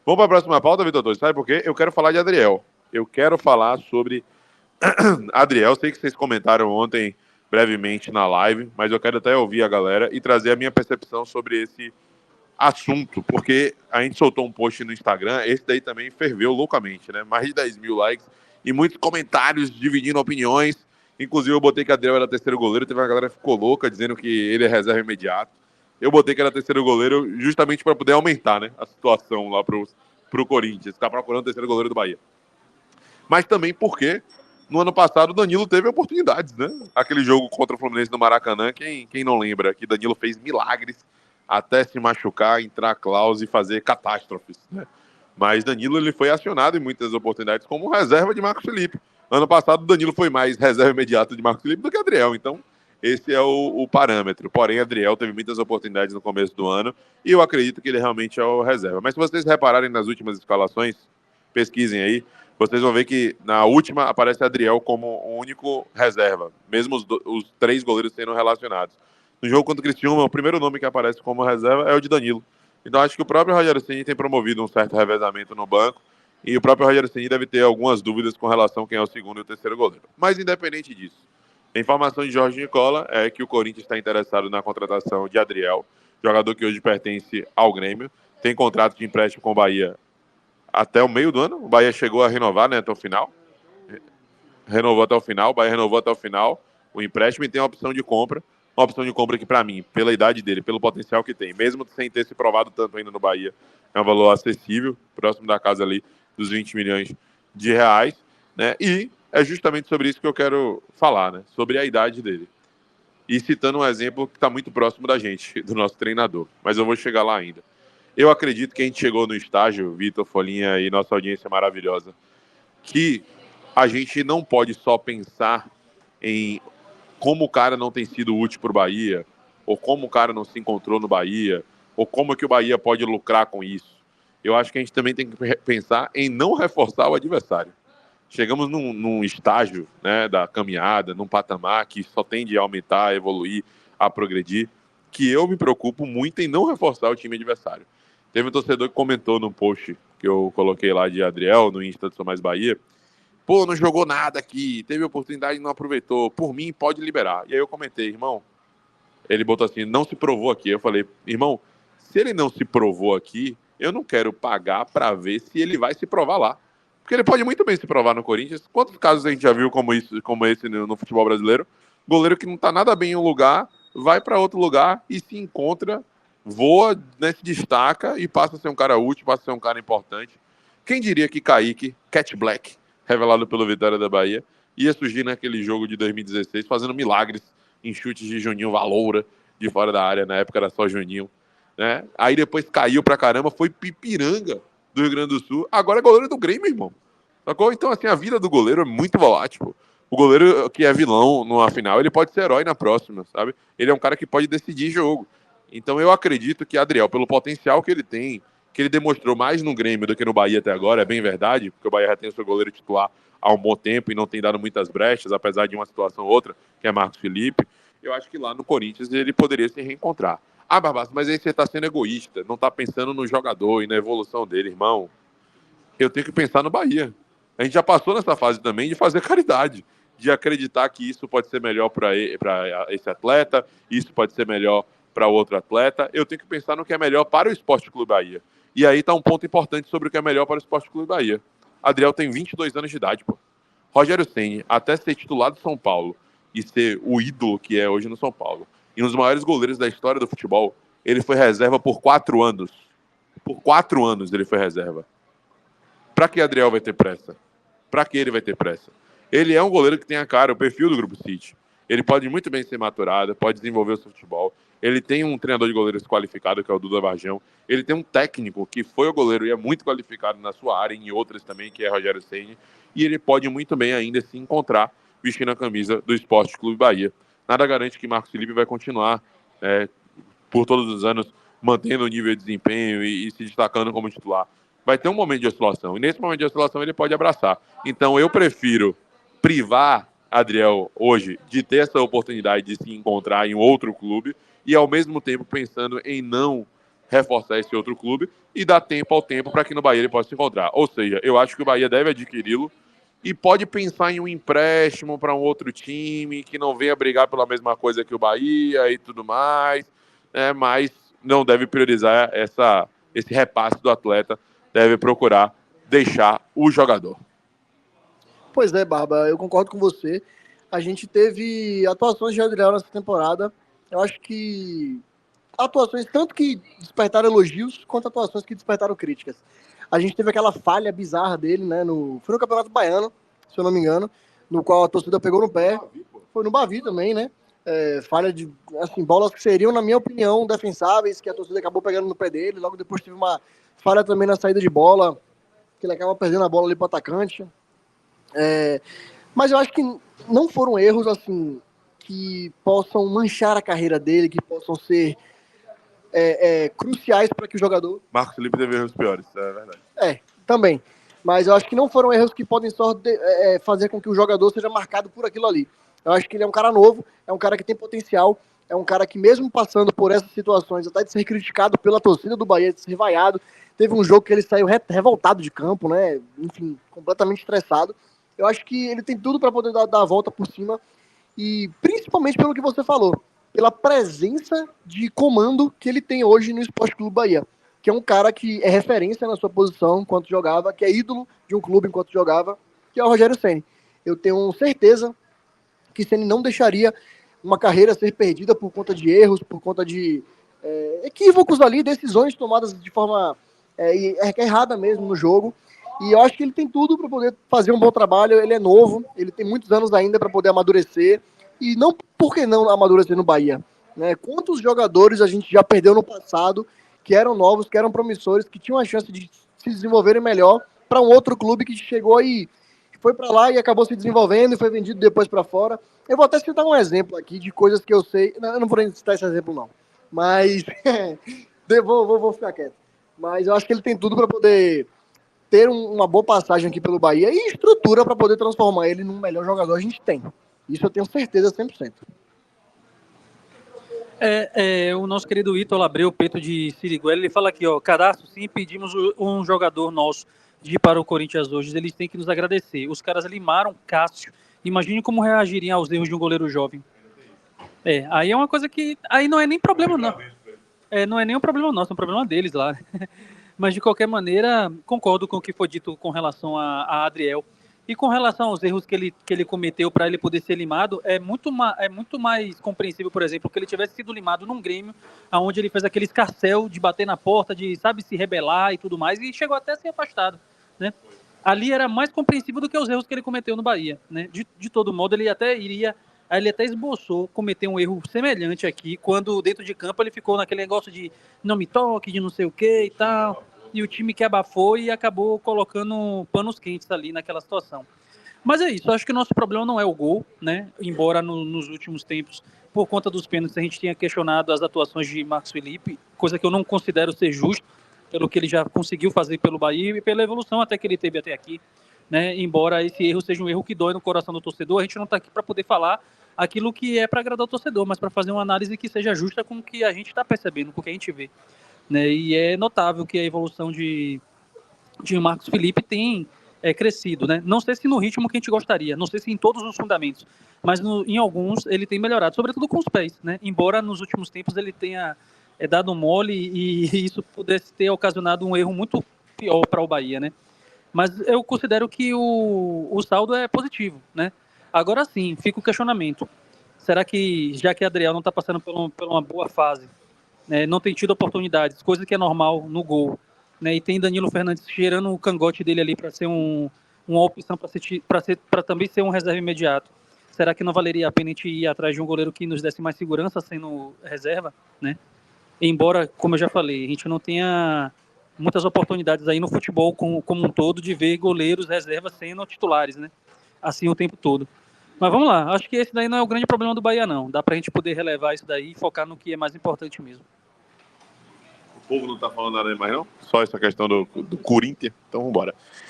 Vamos para a próxima pauta, Vitor Torres. Sabe por quê? Eu quero falar de Adriel. Eu quero falar sobre Adriel. Sei que vocês comentaram ontem brevemente na live, mas eu quero até ouvir a galera e trazer a minha percepção sobre esse assunto, porque a gente soltou um post no Instagram, esse daí também ferveu loucamente, né? Mais de 10 mil likes e muitos comentários dividindo opiniões. Inclusive, eu botei que Adriel era terceiro goleiro, teve uma galera que ficou louca dizendo que ele é reserva imediato. Eu botei que era terceiro goleiro justamente para poder aumentar, né, a situação lá pro Corinthians, ficar procurando o terceiro goleiro do Bahia. Mas também porque no ano passado o Danilo teve oportunidades, né? Aquele jogo contra o Fluminense no Maracanã, quem não lembra que Danilo fez milagres até se machucar, entrar Klaus e fazer catástrofes, né? Mas Danilo ele foi acionado em muitas oportunidades como reserva de Marcos Felipe. Ano passado, Danilo foi mais reserva imediata de Marcos Felipe do que Adriel. Então, esse é o parâmetro. Porém, Adriel teve muitas oportunidades no começo do ano e eu acredito que ele realmente é o reserva. Mas se vocês repararem nas últimas escalações, pesquisem aí, vocês vão ver que na última aparece Adriel como o único reserva, mesmo os três goleiros sendo relacionados. No jogo contra o Criciúma, o primeiro nome que aparece como reserva é o de Danilo. Então acho que o próprio Rogério Ceni tem promovido um certo revezamento no banco e o próprio Rogério Ceni deve ter algumas dúvidas com relação a quem é o segundo e o terceiro goleiro. Mas independente disso, a informação de Jorge Nicola é que o Corinthians está interessado na contratação de Adriel, jogador que hoje pertence ao Grêmio, tem contrato de empréstimo com o Bahia até o meio do ano. O Bahia chegou a renovar, né, até o final. Renovou até o final, o Bahia renovou até o final o empréstimo e tem uma opção de compra. Uma opção de compra que, para mim, pela idade dele, pelo potencial que tem, mesmo sem ter se provado tanto ainda no Bahia, é um valor acessível, próximo da casa ali dos 20 milhões de reais, né? E é justamente sobre isso que eu quero falar, né? Sobre a idade dele. E citando um exemplo que está muito próximo da gente, do nosso treinador. Mas eu vou chegar lá ainda. Eu acredito que a gente chegou no estágio, Vitor, Folhinha e nossa audiência maravilhosa, que a gente não pode só pensar em como o cara não tem sido útil para o Bahia, ou como o cara não se encontrou no Bahia, ou como que o Bahia pode lucrar com isso. Eu acho que a gente também tem que pensar em não reforçar o adversário. Chegamos num estágio, né, da caminhada, num patamar que só tende a aumentar, a evoluir, a progredir, que eu me preocupo muito em não reforçar o time adversário. Teve um torcedor que comentou no post que eu coloquei lá de Adriel, no Insta do Sou Mais Bahia, pô, não jogou nada aqui, teve oportunidade e não aproveitou, por mim pode liberar. E aí eu comentei, irmão, ele botou assim, não se provou aqui. Eu falei, irmão, se ele não se provou aqui, eu não quero pagar para ver se ele vai se provar lá. Porque ele pode muito bem se provar no Corinthians. Quantos casos a gente já viu como esse no futebol brasileiro? Goleiro que não tá nada bem em um lugar, vai para outro lugar e se encontra, voa, né, se destaca e passa a ser um cara útil, passa a ser um cara importante. Quem diria que Kaique, Cat Black, revelado pelo Vitória da Bahia, ia surgir naquele jogo de 2016 fazendo milagres em chutes de Juninho Valoura, de fora da área, na época era só Juninho, né? Aí depois caiu pra caramba, foi Pipiranga do Rio Grande do Sul, agora é goleiro do Grêmio, irmão. Sacou? Então, assim, a vida do goleiro é muito volátil. O goleiro que é vilão numa final, ele pode ser herói na próxima, sabe? Ele é um cara que pode decidir jogo. Então, eu acredito que Adriel, pelo potencial que ele demonstrou mais no Grêmio do que no Bahia até agora, é bem verdade, porque o Bahia já tem o seu goleiro titular há um bom tempo e não tem dado muitas brechas, apesar de uma situação ou outra, que é Marcos Felipe. Eu acho que lá no Corinthians ele poderia se reencontrar. Ah, Barbaço, mas aí você está sendo egoísta, não está pensando no jogador e na evolução dele, irmão. Eu tenho que pensar no Bahia. A gente já passou nessa fase também de fazer caridade, de acreditar que isso pode ser melhor para esse atleta, isso pode ser melhor para outro atleta. Eu tenho que pensar no que é melhor para o Esporte Clube Bahia. E aí está um ponto importante sobre o que é melhor para o Esporte Clube Bahia. Adriel tem 22 anos de idade, pô. Rogério Ceni, até ser titular do São Paulo e ser o ídolo que é hoje no São Paulo, e um dos maiores goleiros da história do futebol, ele foi reserva por 4 anos. Por 4 anos ele foi reserva. Para que Adriel vai ter pressa? Para que ele vai ter pressa? Ele é um goleiro que tem a cara, o perfil do Grupo City. Ele pode muito bem ser maturado, pode desenvolver o seu futebol. Ele tem um treinador de goleiros qualificado, que é o Duda Varjão. Ele tem um técnico que foi o goleiro e é muito qualificado na sua área e em outras também, que é Rogério Ceni. E ele pode muito bem ainda se encontrar vestindo a camisa do Esporte Clube Bahia. Nada garante que Marcos Felipe vai continuar por todos os anos mantendo o nível de desempenho e se destacando como titular. Vai ter um momento de oscilação. E nesse momento de oscilação ele pode abraçar. Então eu prefiro privar Adriel hoje de ter essa oportunidade de se encontrar em outro clube e ao mesmo tempo pensando em não reforçar esse outro clube e dar tempo ao tempo para que no Bahia ele possa se encontrar. Ou seja, eu acho que o Bahia deve adquiri-lo e pode pensar em um empréstimo para um outro time que não venha brigar pela mesma coisa que o Bahia e tudo mais, né? Mas não deve priorizar esse repasse do atleta, deve procurar deixar o jogador. Pois é, Barba, eu concordo com você. A gente teve atuações de Adriel nessa temporada. Eu acho que atuações tanto que despertaram elogios, quanto atuações que despertaram críticas. A gente teve aquela falha bizarra dele, né? Foi no Campeonato Baiano, se eu não me engano, no qual a torcida pegou no pé. Foi no Bavi também, né? Falha de, assim, bolas que seriam, na minha opinião, defensáveis, que a torcida acabou pegando no pé dele. Logo depois teve uma falha também na saída de bola, que ele acaba perdendo a bola ali para o atacante. Mas eu acho que não foram erros, assim, que possam manchar a carreira dele, que possam ser cruciais para que o jogador... Marcos Felipe teve erros piores, é verdade. Também. Mas eu acho que não foram erros que podem só fazer com que o jogador seja marcado por aquilo ali. Eu acho que ele é um cara novo, é um cara que tem potencial, é um cara que mesmo passando por essas situações, até de ser criticado pela torcida do Bahia, de ser vaiado, teve um jogo que ele saiu revoltado de campo, né? Enfim, completamente estressado. Eu acho que ele tem tudo para poder dar a volta por cima e principalmente pelo que você falou, pela presença de comando que ele tem hoje no Esporte Clube Bahia, que é um cara que é referência na sua posição enquanto jogava, que é ídolo de um clube enquanto jogava, que é o Rogério Ceni. Eu tenho certeza que Ceni não deixaria uma carreira ser perdida por conta de erros, por conta de equívocos ali, decisões tomadas de forma errada mesmo no jogo. E eu acho que ele tem tudo para poder fazer um bom trabalho. Ele é novo, ele tem muitos anos ainda para poder amadurecer. E não, por que não amadurecer no Bahia? Né? Quantos jogadores a gente já perdeu no passado que eram novos, que eram promissores, que tinham a chance de se desenvolverem melhor para um outro clube que chegou e foi para lá e acabou se desenvolvendo e foi vendido depois para fora. Eu vou até citar um exemplo aqui de coisas que eu sei. Não, eu não vou nem citar esse exemplo, não. Mas vou ficar quieto. Mas eu acho que ele tem tudo para poder ter uma boa passagem aqui pelo Bahia e estrutura para poder transformar ele num melhor jogador. A gente tem. Isso eu tenho certeza 100%. O nosso querido Ítalo Abreu, Peto de Siriguela, ele fala aqui, ó, cadastro, sim, pedimos um jogador nosso de ir para o Corinthians hoje, eles têm que nos agradecer. Os caras limaram Cássio. Imagine como reagiriam aos erros de um goleiro jovem. Aí é uma coisa que... Aí não é nem problema, não. Não é nem um problema nosso, é um problema deles lá. Mas, de qualquer maneira, concordo com o que foi dito com relação a Adriel. E com relação aos erros que ele cometeu para ele poder ser limado, é muito mais compreensível, por exemplo, que ele tivesse sido limado num Grêmio, onde ele fez aquele escarcéu de bater na porta, de, sabe, se rebelar e tudo mais, e chegou até a ser afastado, né? Ali era mais compreensível do que os erros que ele cometeu no Bahia, né? De todo modo, ele até esboçou cometer um erro semelhante aqui, quando dentro de campo ele ficou naquele negócio de não me toque, de não sei o que e tal... E o time que abafou e acabou colocando panos quentes ali naquela situação. Mas é isso, acho que o nosso problema não é o gol, né? Embora nos últimos tempos, por conta dos pênaltis, a gente tenha questionado as atuações de Marcos Felipe, coisa que eu não considero ser justo, pelo que ele já conseguiu fazer pelo Bahia e pela evolução até que ele teve até aqui, né? Embora esse erro seja um erro que dói no coração do torcedor, a gente não está aqui para poder falar aquilo que é para agradar o torcedor, mas para fazer uma análise que seja justa com o que a gente está percebendo, com o que a gente vê. Né, e é notável que a evolução de Marcos Felipe tem crescido, né? Não sei se no ritmo que a gente gostaria, não sei se em todos os fundamentos, mas em alguns ele tem melhorado, sobretudo com os pés, né? Embora nos últimos tempos ele tenha dado mole e isso pudesse ter ocasionado um erro muito pior para o Bahia, né? Mas eu considero que o saldo é positivo, né? Agora sim, fica o questionamento. Será que, já que Adriel não está passando por uma boa fase, não tem tido oportunidades, coisa que é normal no gol, né? E tem Danilo Fernandes cheirando o cangote dele ali para ser uma opção para também ser um reserva imediato. Será que não valeria a pena a gente ir atrás de um goleiro que nos desse mais segurança sendo reserva, né? Embora, como eu já falei, a gente não tenha muitas oportunidades aí no futebol como um todo de ver goleiros reservas sendo titulares, né? Assim o tempo todo. Mas vamos lá, acho que esse daí não é o grande problema do Bahia, não. Dá pra gente poder relevar isso daí e focar no que é mais importante mesmo. O povo não tá falando nada mais, não? Só essa questão do Corinthians? Então vambora.